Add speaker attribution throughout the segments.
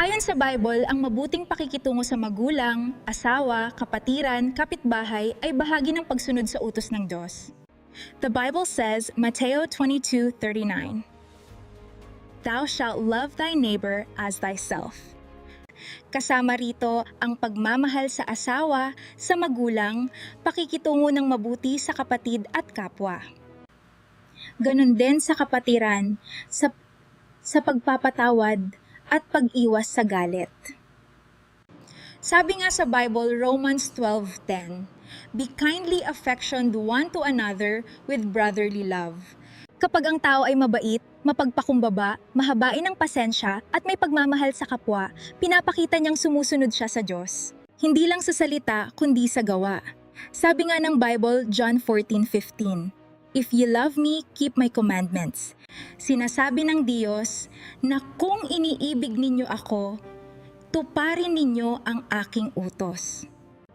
Speaker 1: Ayon sa Bible, ang mabuting pakikitungo sa magulang, asawa, kapatiran, kapitbahay ay bahagi ng pagsunod sa utos ng Diyos. The Bible says, Mateo 22:39, "Thou shalt love thy neighbor as thyself." Kasama rito ang pagmamahal sa asawa, sa magulang, pakikitungo ng mabuti sa kapatid at kapwa. Ganon din sa kapatiran, sa pagpapatawad at pag-iwas sa galit. Sabi nga sa Bible, Romans 12:10, "Be kindly affectioned one to another with brotherly love." Kapag ang tao ay mabait, mapagpakumbaba, mahabain ng pasensya at may pagmamahal sa kapwa, pinapakita niyang sumusunod siya sa Diyos. Hindi lang sa salita, kundi sa gawa. Sabi nga ng Bible, John 14:15, "If ye love me, keep my commandments." Sinasabi ng Diyos na kung iniibig ninyo ako, tuparin ninyo ang aking utos.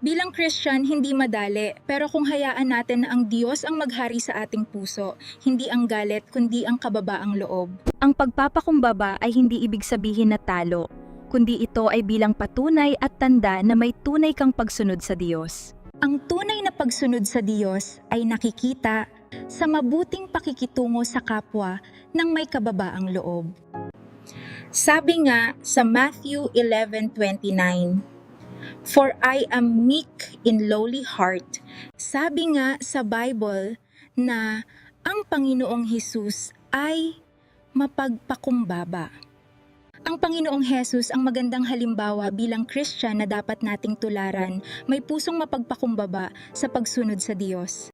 Speaker 1: Bilang Christian, hindi madali, pero kung hayaan natin na ang Diyos ang maghari sa ating puso, hindi ang galit kundi ang kababaang loob.
Speaker 2: Ang pagpapakumbaba ay hindi ibig sabihin na talo, kundi ito ay bilang patunay at tanda na may tunay kang pagsunod sa Diyos.
Speaker 1: Ang tunay na pagsunod sa Diyos ay nakikita sa mabuting pakikitungo sa kapwa ng may kababaang loob. Sabi nga sa Matthew 11:29, "For I am meek in lowly heart." Sabi nga sa Bible na ang Panginoong Hesus ay mapagpakumbaba. Ang Panginoong Hesus ang magandang halimbawa bilang Christian na dapat nating tularan, may pusong mapagpakumbaba sa pagsunod sa Diyos.